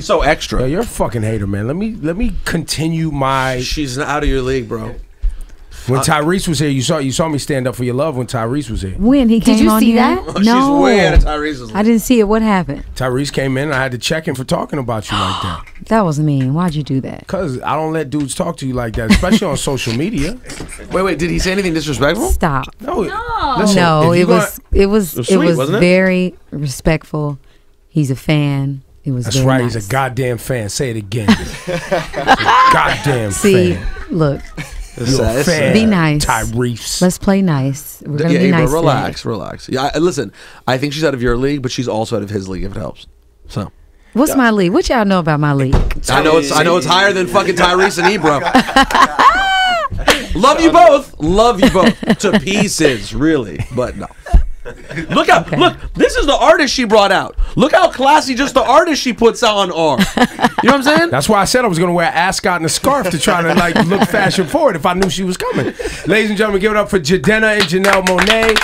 He's so extra. Yo, you're a fucking hater, man. Let me continue my. She's out of your league, bro. When Tyrese was here, you saw me stand up for your love when Tyrese was here. When he came on here? Did you see that? No. She's way out of Tyrese's league. I didn't see it. What happened? Tyrese came in and I had to check him for talking about you like that. That was mean. Why'd you do that? Because I don't let dudes talk to you like that, especially on social media. Wait, did he say anything disrespectful? Stop. No. Listen, no, it was sweet, wasn't it? very respectful. He's a fan. It was That's very right. nice. He's a goddamn fan. Say it again. Goddamn See, fan. look. You're a fan. Be nice, Tyrese. Let's play nice. We're gonna be April, nice. relax. Yeah, listen. I think she's out of your league, but she's also out of his league if it helps. So, what's my league? What y'all know about my league? I know it's higher than fucking Tyrese and Ebro. Love you both to pieces, really, but no. Look this is the artist she brought out. Look how classy just the artist she puts on are. You know what I'm saying? That's why I said I was gonna wear an ascot and a scarf to try to like look fashion forward if I knew she was coming. Ladies and gentlemen, give it up for Jidenna and Janelle Monae.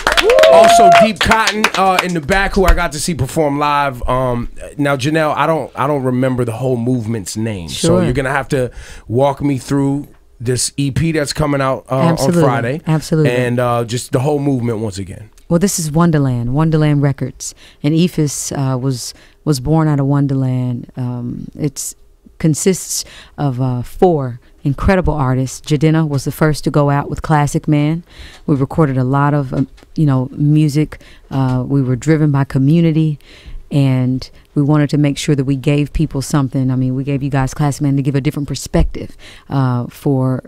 Also Deep Cotton in the back, who I got to see perform live. Now Janelle, I don't remember the whole movement's name. Sure. So you're gonna have to walk me through this EP that's coming out on Friday. Absolutely. And just the whole movement once again. Well, this is Wondaland Records, and Ephus was born out of Wondaland. It consists of 4 incredible artists. Jidenna was the first to go out with Classic Man. We recorded a lot of music. We were driven by community, and we wanted to make sure that we gave people something. I mean, we gave you guys Classic Man to give a different perspective for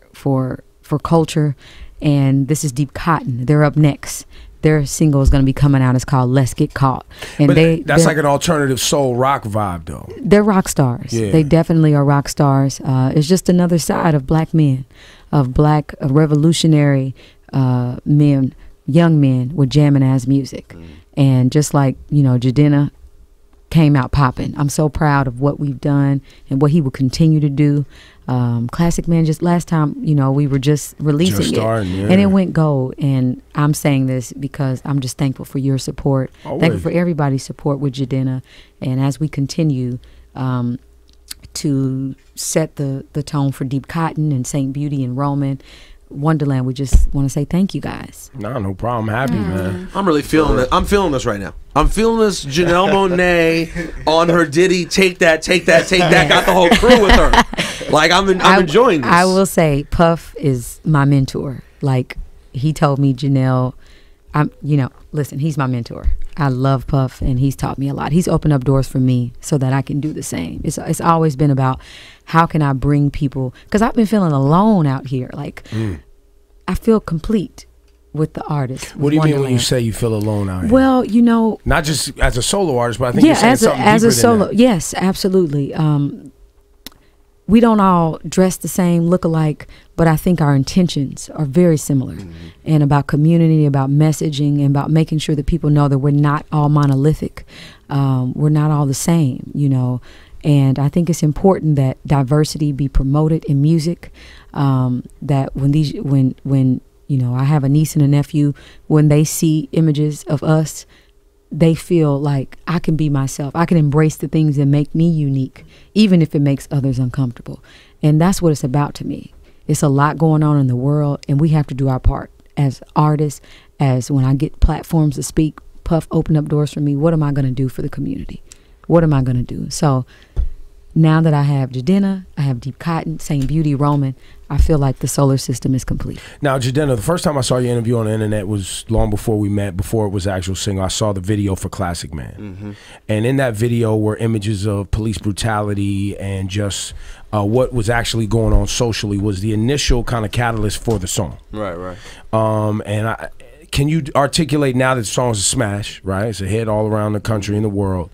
culture. And this is Deep Cotton. They're up next. Their single is going to be coming out. It's called Let's Get Caught. And but that's like an alternative soul rock vibe, though. They're rock stars. Yeah. They definitely are rock stars. It's just another side of black men, of black revolutionary men, young men with jamming ass music. And just like, Jidenna came out popping. I'm so proud of what we've done and what he will continue to do. Classic Man, just last time, we were just releasing and it went gold. And I'm saying this because I'm just thankful for your support. Thankful for everybody's support with Jidenna. And as we continue to set the tone for Deep Cotton and Saint Beauty and Roman, Wonderland, we just want to say thank you guys. No problem. I'm happy, man. I'm really feeling it. I'm feeling this right now. I'm feeling this Janelle Monae on her Diddy, take that, got the whole crew with her. Like, I'm enjoying this. I will say Puff is my mentor. Like, he told me, Janelle, listen, he's my mentor. I love Puff, and he's taught me a lot. He's opened up doors for me so that I can do the same. It's always been about how can I bring people, because I've been feeling alone out here. Like, I feel complete with the artist. What do you mean when you say you feel alone out here? Well, not just as a solo artist, but I think you're saying something as deeper a solo. than that. Yes, absolutely. We don't all dress the same, look alike, but I think our intentions are very similar. And about community, about messaging, and about making sure that people know that we're not all monolithic. We're not all the same, And I think it's important that diversity be promoted in music. That when I have a niece and a nephew, when they see images of us, they feel like I can be myself. I can embrace the things that make me unique, even if it makes others uncomfortable. And that's what it's about to me. It's a lot going on in the world, and we have to do our part as artists. As when I get platforms to speak, Puff opened up doors for me. What am I going to do for the community? What am I going to do? So now that I have Jidenna, I have Deep Cotton, Saint Beauty, Roman, I feel like the solar system is complete. Now, Jidenna, the first time I saw your interview on the internet was long before we met, before it was actual single. I saw the video for Classic Man. And in that video were images of police brutality and just what was actually going on socially was the initial kind of catalyst for the song. Right. Can you articulate, now that the song's a smash, right? It's a hit all around the country and the world.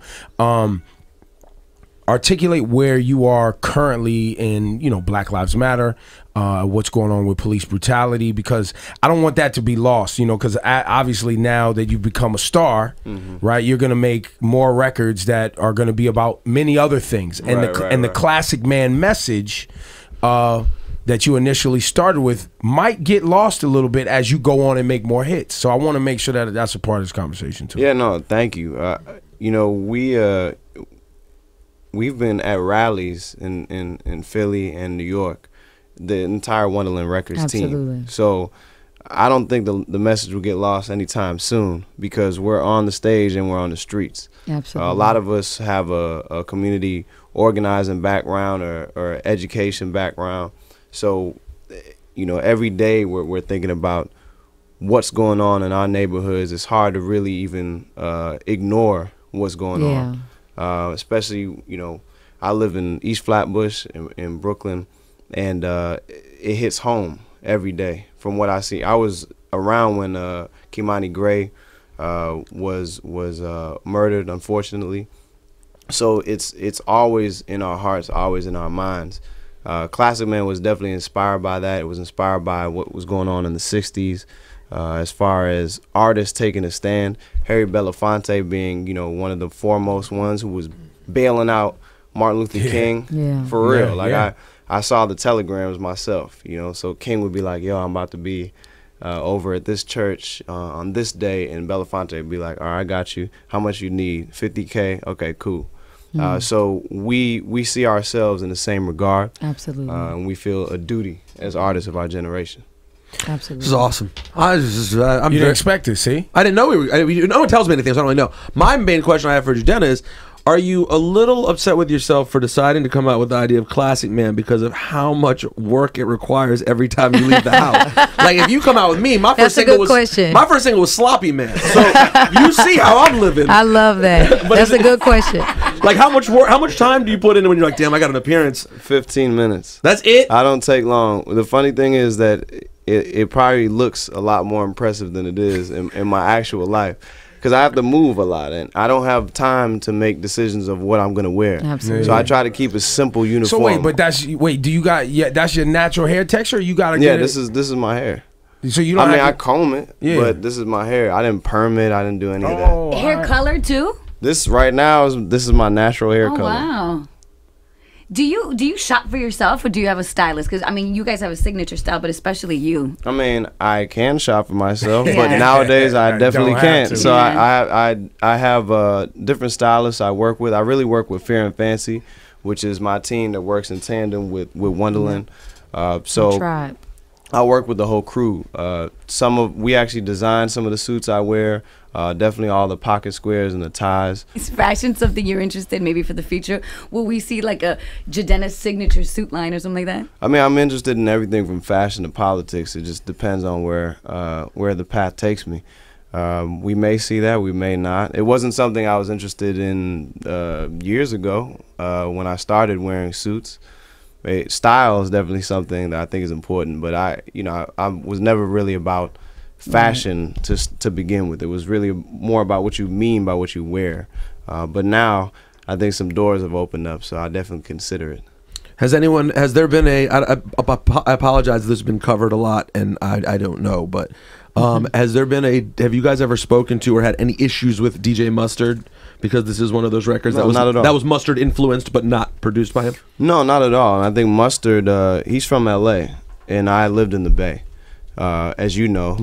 Articulate where you are currently in, Black Lives Matter, what's going on with police brutality, because I don't want that to be lost, because obviously now that you've become a star, right, you're going to make more records that are going to be about many other things. And the Classic Man message that you initially started with might get lost a little bit as you go on and make more hits. So I want to make sure that that's a part of this conversation too. Yeah, no, thank you. we've been at rallies in Philly and New York, the entire Wondaland Records Absolutely. team. So I don't think the message will get lost anytime soon, because we're on the stage and we're on the streets. Absolutely. A lot of us have a community organizing background or education background. So, you know, every day we're thinking about what's going on in our neighborhoods. It's hard to really even ignore what's going on. Especially, you know, I live in East Flatbush in Brooklyn, and it hits home every day from what I see. I was around when Kimani Gray was murdered, unfortunately. So it's always in our hearts, always in our minds. Classic Man was definitely inspired by that. It was inspired by what was going on in the 60s. As far as artists taking a stand, Harry Belafonte being, you know, one of the foremost ones who was bailing out Martin Luther King for real. I saw the telegrams myself, you know. So King would be like, "Yo, I'm about to be over at this church on this day," and Belafonte would be like, "All right, I got you. How much you need? 50K? Okay, cool." So we see ourselves in the same regard. Absolutely. And we feel a duty as artists of our generation. Absolutely. This is awesome. You didn't expect it, see? I didn't know no one tells me anything, so I don't really know. My main question I have for Jidenna is, are you a little upset with yourself for deciding to come out with the idea of Classic Man because of how much work it requires every time you leave the house? Like, if you come out with me, my first single was Sloppy Man. So you see how I'm living. I love that. That's a good question. Like, how much time do you put in when you're like, damn, I got an appearance? 15 minutes. That's it? I don't take long. The funny thing is that it probably looks a lot more impressive than it is in my actual life, because I have to move a lot and I don't have time to make decisions of what I'm gonna wear. Absolutely. So I try to keep a simple uniform. So do you got that's your natural hair texture? Or you gotta get this is my hair. So you don't. I comb it, but this is my hair. I didn't perm it. I didn't do any of that. Hair color too? This right now this is my natural hair color. Wow. Do you shop for yourself, or do you have a stylist? Because I mean, you guys have a signature style, but especially you. I mean, I can shop for myself, but nowadays I definitely can't. So I have different stylists I work with. I really work with Fear and Fancy, which is my team that works in tandem with Wondaland. So I work with the whole crew. We actually design some of the suits I wear. Definitely all the pocket squares and the ties. Is fashion something you're interested in maybe for the future? Will we see like a Jidenna signature suit line or something like that? I mean, I'm interested in everything from fashion to politics. It just depends on where the path takes me. We may see that, we may not. It wasn't something I was interested in years ago when I started wearing suits. Style is definitely something that I think is important, but I was never really about fashion to begin with. It was really more about what you mean by what you wear. But now I think some doors have opened up, so I definitely consider it. Has there been I apologize, this has been covered a lot and I don't know, but have you guys ever spoken to or had any issues with DJ Mustard? Because this is one of those records not at all. That was Mustard influenced but not produced by him? No, not at all. I think Mustard, he's from LA and I lived in the Bay. As you know,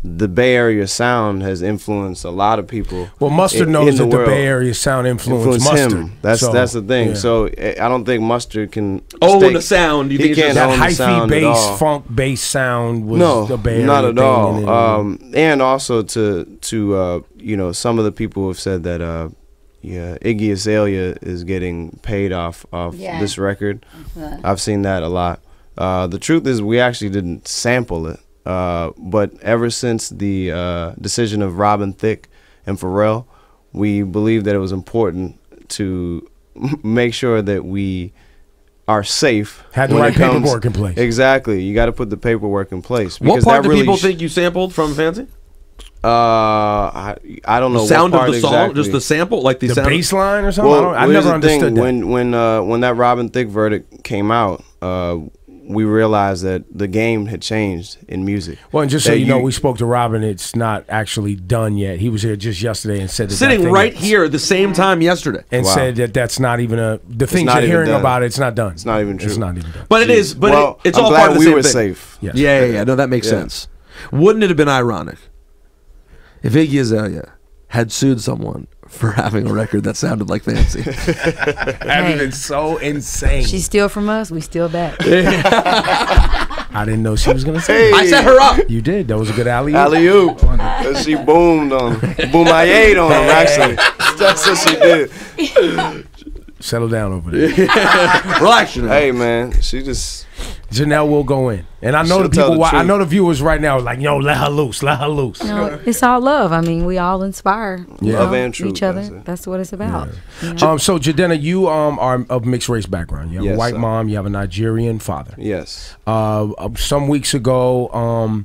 the Bay Area sound has influenced a lot of people. Well, Mustard knows that the Bay Area sound influenced Mustard. Him. That's the thing. Yeah. So I don't think Mustard can own the sound. You think can't that own hyphy bass, funk bass sound was the Bay Area not at thing all. And also to some of the people have said that Iggy Azalea is getting paid off this record. I've seen that a lot. The truth is, we actually didn't sample it, but ever since the decision of Robin Thicke and Pharrell, we believed that it was important to make sure that we are safe. Had the right paperwork in place. Exactly. You got to put the paperwork in place. What part do people think you sampled from Fancy? I don't know. Sound what part of the song, exactly. Just the sample, like the sound? bass line or something. Well, I never understood that. When that Robin Thicke verdict came out, we realized that the game had changed in music. Well, and just so you know, we spoke to Robin. It's not actually done yet. He was here just yesterday and said that sitting right here at the same time yesterday, and said that that's not even the things you're hearing about. It's not done. It's not even true. It's not even done. But it is. But it's all part of the we same were thing. Safe. Yes. Yeah. No, that makes sense. Wouldn't it have been ironic if Iggy Azalea had sued someone for having a record that sounded like Fancy. That'd been so insane. She steal from us, we steal back. I didn't know she was gonna say that. I set her up. You did. That was a good alley-oop. Alley-oop. She boomed on him. Boomayade on him, actually. That's what she did. Settle down over there. Relax, Janelle. Hey, man. She just... Janelle will go in, and I know She'll the tell people. the I know truth. the viewers right now, like, yo, let her loose, let her loose. No, it's all love. I mean, we all inspire Love and truth, each other. that's it. That's what it's about. You know? So Jidenna, you are of mixed race background. You have a Yes, white sir. mom. You have a Nigerian father. Yes. Some weeks ago,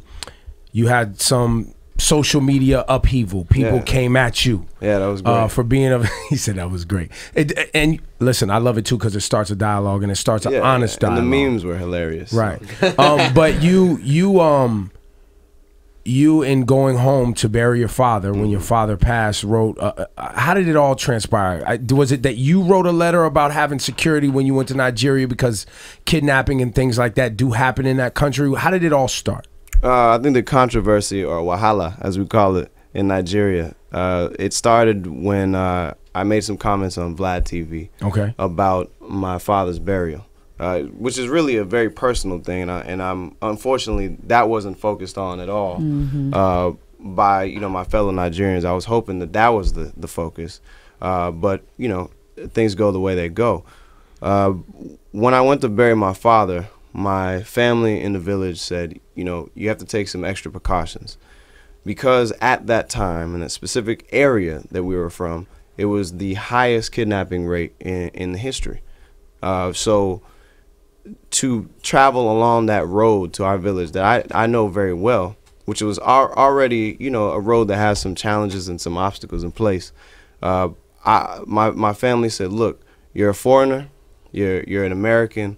you had some social media upheaval. People Yeah. came at you. Yeah, that was great. For being a, he said that was great. And listen, I love it too because it starts a dialogue and it starts an honest dialogue. And the memes were hilarious. Right. But you in going home to bury your father when your father passed wrote, how did it all transpire? Was it that you wrote a letter about having security when you went to Nigeria because kidnapping and things like that do happen in that country? How did it all start? I think the controversy, or wahala, as we call it in Nigeria, it started when I made some comments on Vlad TV about my father's burial, which is really a very personal thing, and I'm unfortunately that wasn't focused on at all by my fellow Nigerians. I was hoping that was the focus, but things go the way they go. When I went to bury my father, my family in the village said, you have to take some extra precautions, because at that time in a specific area that we were from, it was the highest kidnapping rate in the history. So to travel along that road to our village that I know very well, which was already a road that has some challenges and some obstacles in place, my family said, look, you're a foreigner, you're an American,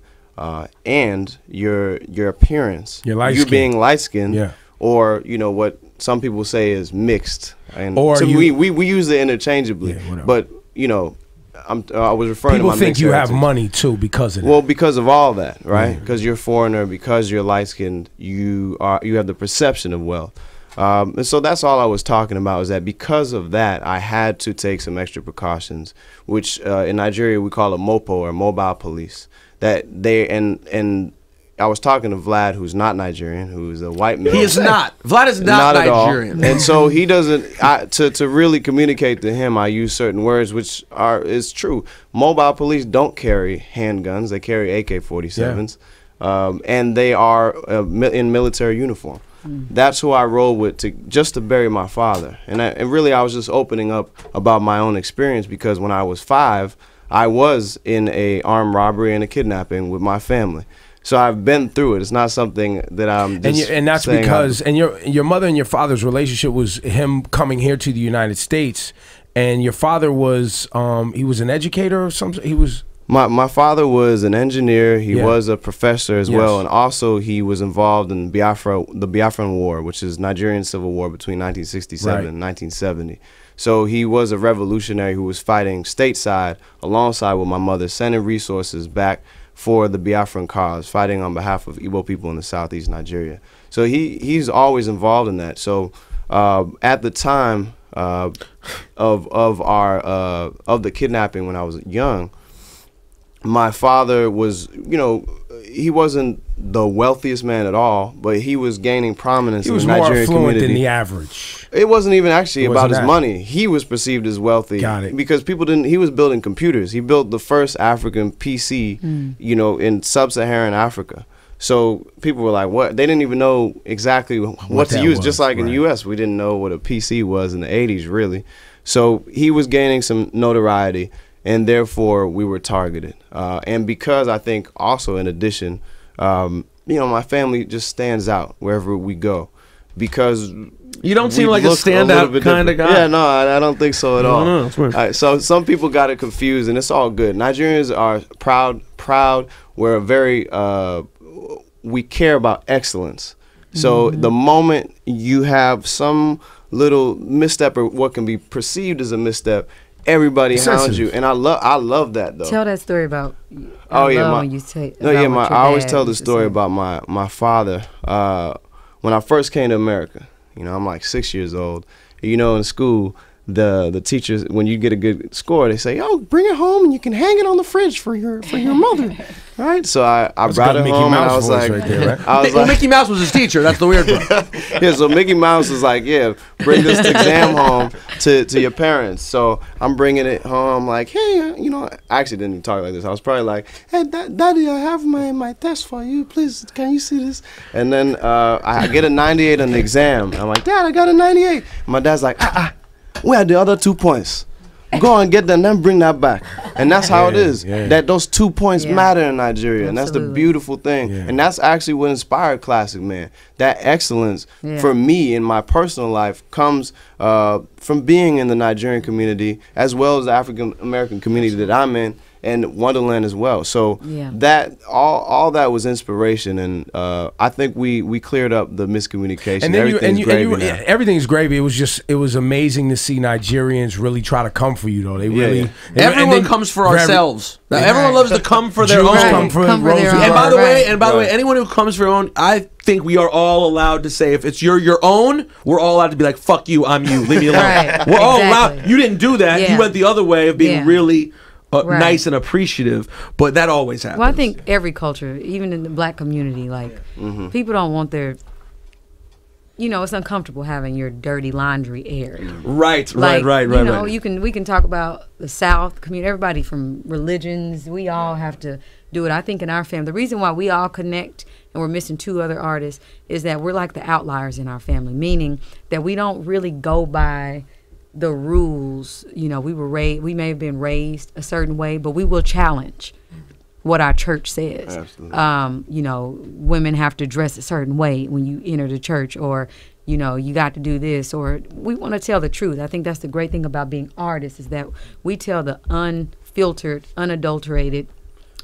and your appearance, you being light-skinned, or what some people say is mixed, and or we use it interchangeably, but I was referring people to my think you heritage. have money too because of that. Well, because of all that, right? Because you're a foreigner, because you're light-skinned, you have the perception of wealth. And so that's all I was talking about, is that because of that, I had to take some extra precautions, which in Nigeria we call a MOPO, or mobile police. That they and I was talking to Vlad, who's not Nigerian, who's a white man. He is not. Vlad is not Nigerian. And so he doesn't. To really communicate to him, I use certain words, which is true. Mobile police don't carry handguns; they carry AK-47s, and they are in military uniform. That's who I roll with just to bury my father. And really, I was just opening up about my own experience, because when I was 5, I was in a armed robbery and a kidnapping with my family. So I've been through it. It's not something that I'm just and that's saying because your mother and your father's relationship was him coming here to the United States, and your father was he was an educator or something. He was. My father was an engineer. He was a professor as well, and also he was involved in the Biafran War, which is Nigerian Civil War between 1967 and 1970. So he was a revolutionary who was fighting stateside alongside with my mother, sending resources back for the Biafran cause, fighting on behalf of Igbo people in the southeast Nigeria. So he's always involved in that. So at the time of the kidnapping when I was young, my father was, he wasn't the wealthiest man at all, but he was gaining prominence in the Nigerian community. He was more affluent than the average. It wasn't even actually about his money. He was perceived as wealthy. Got it. Because people didn't, he was building computers. He built the first African PC, in sub-Saharan Africa. So people were like, what? They didn't even know exactly what to use. Just like in the U.S., we didn't know what a PC was in the 80s, really. So he was gaining some notoriety, and therefore we were targeted. And because I think also in addition, my family just stands out wherever we go, because you don't seem like a standout kind of guy. Yeah, no, I don't think so at all. No, it's weird. So some people got it confused, and it's all good. Nigerians are proud. We're very, we care about excellence. So the moment you have some little misstep or what can be perceived as a misstep, everybody hounds you, and I love that though. Tell that story about. I always tell the story about my father. When I first came to America, I'm like 6 years old. In school the teachers, when you get a good score, they say, "Oh, bring it home and you can hang it on the fridge for your mother." Right? So I brought it home, and I was like, well, Mickey Mouse was his teacher. That's the weird part. Yeah. So Mickey Mouse was like, "Yeah, bring this exam home to your parents." So I'm bringing it home, like, "Hey, you know," I actually didn't even talk like this. I was probably like, "Hey, Daddy, I have my test for you. Please, can you see this?" And then I get a 98 on the exam. I'm like, "Dad, I got a 98." My dad's like, "Where are the other 2 points? Go and get them, then bring that back." And that's how it is. That those 2 points matter in Nigeria, and that's the beautiful thing. And that's actually what inspired Classic Man. That excellence for me in my personal life comes from being in the Nigerian community as well as the African American community that I'm in, and Wonderland as well. So that all that was inspiration, and I think we cleared up the miscommunication. And then everything's everything's gravy. It was amazing to see Nigerians really try to come for you though. They really everyone comes for ourselves. Now, everyone loves to come for their Jews own. come for their own. And by the way, anyone who comes for their own, I think we are all allowed to say, if it's your own, we're all allowed to be like, "Fuck you, I'm you, leave me alone." We're all allowed. You didn't do that. You went the other way of being really nice and appreciative, but that always happens. Well, I think every culture, even in the black community, like people don't want their, it's uncomfortable having your dirty laundry aired. Right. You know, we can talk about the South community, everybody from religions. We all have to do it. I think in our family, the reason why we all connect and we're missing 2 other artists is that we're like the outliers in our family, meaning that we don't really go by the rules. We we may have been raised a certain way, but we will challenge what our church says. Absolutely. Women have to dress a certain way when you enter the church, or you got to do this, or we want to tell the truth. I think that's the great thing about being artists, is that we tell the unfiltered, unadulterated,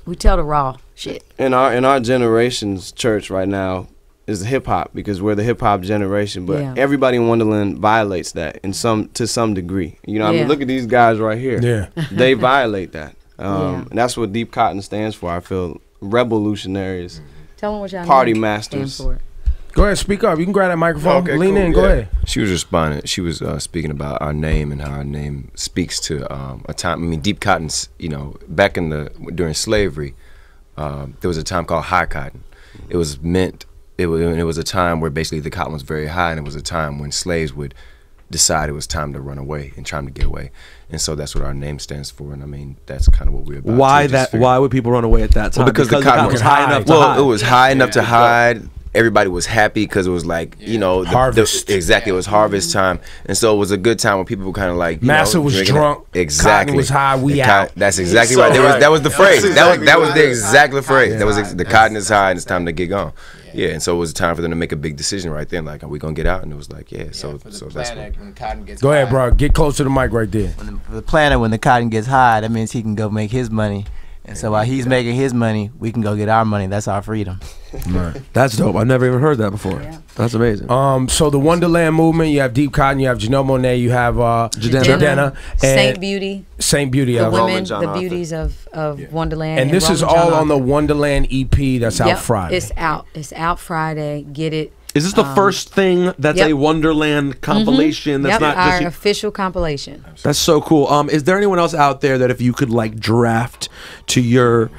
we tell the raw shit. In our generation's church right now is hip hop, because we're the hip hop generation, but everybody in Wonderland violates that to some degree. I mean, look at these guys right here. Yeah. They violate that. And that's what Deep Cotton stands for. I feel revolutionaries. Tell them what y'all party name masters. stand for. Go ahead, speak up. You can grab that microphone. Okay, Lean cool. in. Go ahead. She was responding. She was speaking about our name and how our name speaks to a time. I mean, Deep Cotton's. Back during slavery, there was a time called high cotton. It was meant. It was a time where basically the cotton was very high, and it was a time when slaves would decide it was time to run away and time to get away. And so that's what our name stands for. And I mean, that's kind of what we're about. Why would people run away at that time? Well, because the cotton was high enough to hide. It was high enough to hide. Everybody was happy because it was like, harvest. Exactly, it was harvest time. And so it was a good time when people were kind of like, Massa was drunk. Exactly. Cotton was high, we out. That's exactly right. That was the phrase. That was the exact phrase. That was the cotton is high and it's time to get gone. Yeah, and so it was time for them to make a big decision right then. Like, are we gonna get out? And it was like, so that's what. When cotton gets Go high, ahead, bro. Get close to the mic right there. The planner, when the cotton gets high, that means he can go make his money. And so while he's making his money, we can go get our money. That's our freedom. Right. That's dope. I've never even heard that before. Yeah. That's amazing. So the Wonderland movement, you have Deep Cotton, you have Janelle Monae, you have Jidenna, Saint Beauty. Saint Beauty. The women, the beauties of Wonderland. And this is all on the Wonderland EP that's out Friday. It's out Friday. Get it. Is this the first thing that's a Wonderland compilation? That's not our just official compilation. That's so cool. Is there anyone else out there that if you could like draft to your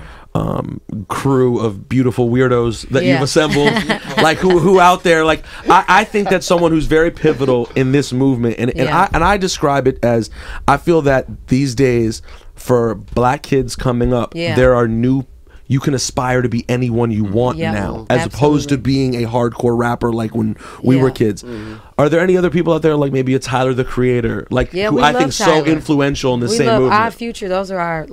crew of beautiful weirdos that you've assembled, like who out there? Like I think that's someone who's very pivotal in this movement, and I describe it as, I feel that these days for black kids coming up, there are you can aspire to be anyone you want now, as opposed to being a hardcore rapper like when we were kids. Are there any other people out there, like maybe a Tyler the Creator, like who I think so influential in the same movement? Our Future. Those are our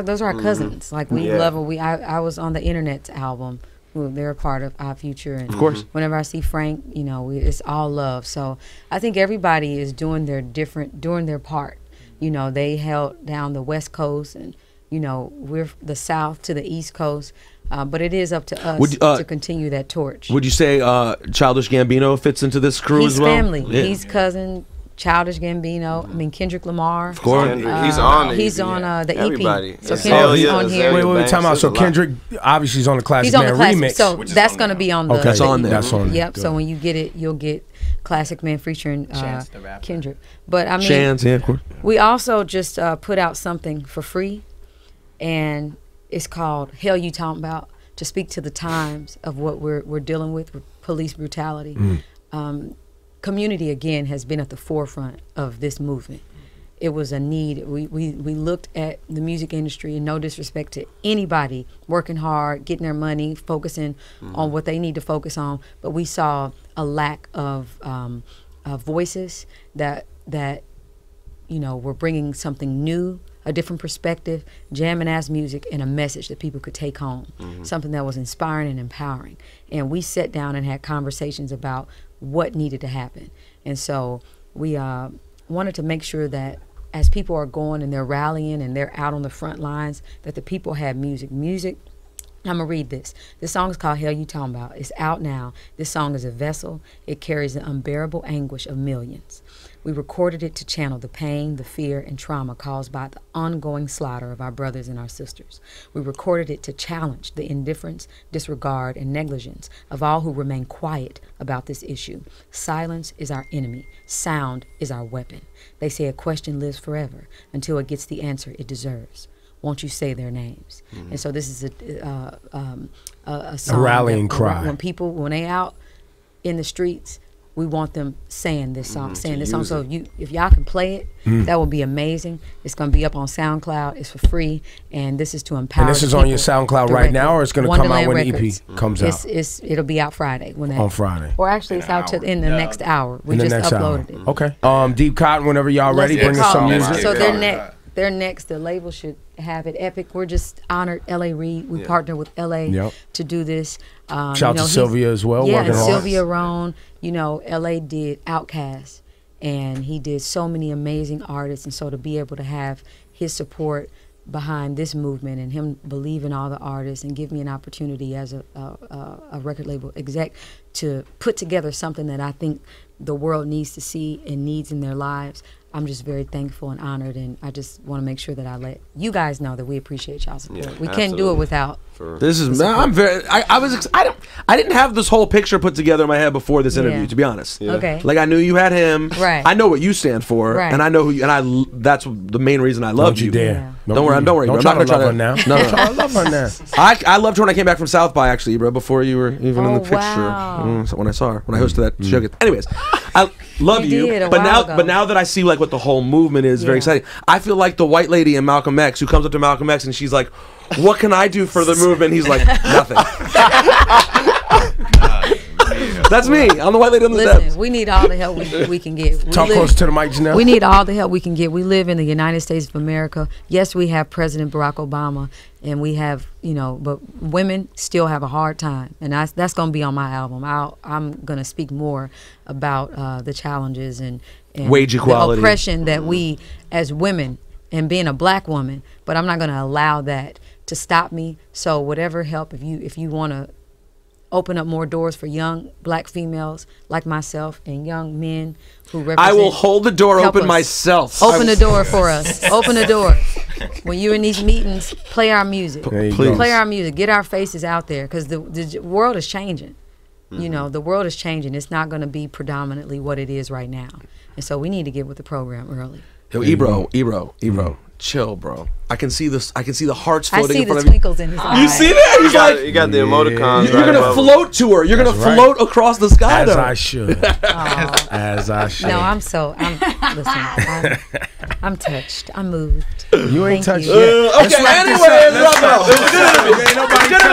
those are our cousins. Like we love it. I was on the Internet's album. They're a part of our Future, and of course, whenever I see Frank, it's all love. So I think everybody is doing their part. They held down the West Coast, and we're the South to the East Coast, but it is up to us to continue that torch. Would you say Childish Gambino fits into this crew as well? He's family. Yeah. He's cousin Childish Gambino. I mean, Kendrick Lamar. Of course. He's on it. He's on the Everybody. EP. So Kendrick's on here. Wait, time out. So Kendrick, obviously, he's on the Classic Man remix. So that's going to be on the... Okay, that's on there. That's on there. Yep, so when you get it, you'll get Classic Man featuring Chance the Rapper. Kendrick. But I mean, Chance, yeah, of course. we also just put out something for free, and it's called Hell You Talking About, to speak to the times of what we're dealing with police brutality. Community, again, has been at the forefront of this movement. It was a need. We looked at the music industry, and no disrespect to anybody working hard, getting their money, focusing on what they need to focus on, but we saw a lack of voices that were bringing something new, a different perspective, jamming ass music, and a message that people could take home, something that was inspiring and empowering. And we sat down and had conversations about what needed to happen. And so we wanted to make sure that as people are going and they're rallying and they're out on the front lines, that the people had music. I'm gonna read this. This song is called Hell You Talking About. It's out now. This song is a vessel. It carries the unbearable anguish of millions. We recorded it to channel the pain, the fear, and trauma caused by the ongoing slaughter of our brothers and our sisters. We recorded it to challenge the indifference, disregard, and negligence of all who remain quiet about this issue. Silence is our enemy. Sound is our weapon. They say a question lives forever until it gets the answer it deserves. Won't you say their names? And so this is a song, a rallying that cry. When they out in the streets, we want them saying this song, So if y'all can play it, that would be amazing. It's gonna be up on SoundCloud. It's for free, and this is to empower. And this is on your SoundCloud right now, or it's gonna come out when the EP comes out? It'll be out Friday. On Friday. Or actually, it's out in the next hour. We just uploaded it. Okay. Deep Cotton, whenever y'all ready, bring us some music. So they're next. The label should have it. Epic. We're just honored. L.A. Reid. We partnered with L.A. to do this. Shout out to Sylvia as well. Yeah, working and hard. Sylvia Rohn. L.A. did Outkast, and he did so many amazing artists. And so to be able to have his support behind this movement and him believe in all the artists and give me an opportunity as a record label exec to put together something that I think the world needs to see and needs in their lives. I'm just very thankful and honored, and I just want to make sure that I let you guys know that we appreciate y'all's support. We can't do it without. This is I didn't have this whole picture put together in my head before this interview, to be honest. Okay. Like I knew you had him. Right. I know what you stand for, and I know who you, and that's the main reason I loved you. Dare. Yeah. Don't worry. Don't try to love her now. No. I love her now. I loved her when I came back from South by, actually, bro. Before you were even in the picture. Wow. So when I saw her, when I hosted that show. Anyways, I love you. But now that I see like what the whole movement is, very exciting. I feel like the white lady in Malcolm X who comes up to Malcolm X and she's like, "What can I do for the movement?" He's like, "Nothing." That's me. I'm the white lady on the steps. Listen, we need all the help we can get. Talk close to the mic, Janelle. We need all the help we can get. We live in the United States of America. Yes, we have President Barack Obama, and we have, but women still have a hard time, and that's going to be on my album. I'm going to speak more about the challenges and wage equality, the oppression that we as women, and being a black woman, but I'm not going to allow that to stop me. So whatever help, if you want to open up more doors for young black females like myself and young men who represent. I will hold the door open myself. Open the door for us. Open the door. When you're in these meetings, play our music. Please. Play our music. Get our faces out there, because the world is changing. The world is changing. It's not going to be predominantly what it is right now. And so we need to get with the program early. Yo, Ebro. Chill, bro. I can see this. I can see the hearts floating in front of I see the twinkles in his eyes. You see that? He's like, you got the emoticons. you're gonna float to her. You're gonna float across the sky. As I should. As I should. No, I'm touched. I'm moved. You ain't Thank touched you. yet. Okay. Anyway, Let's wrap this up. it was a good interview.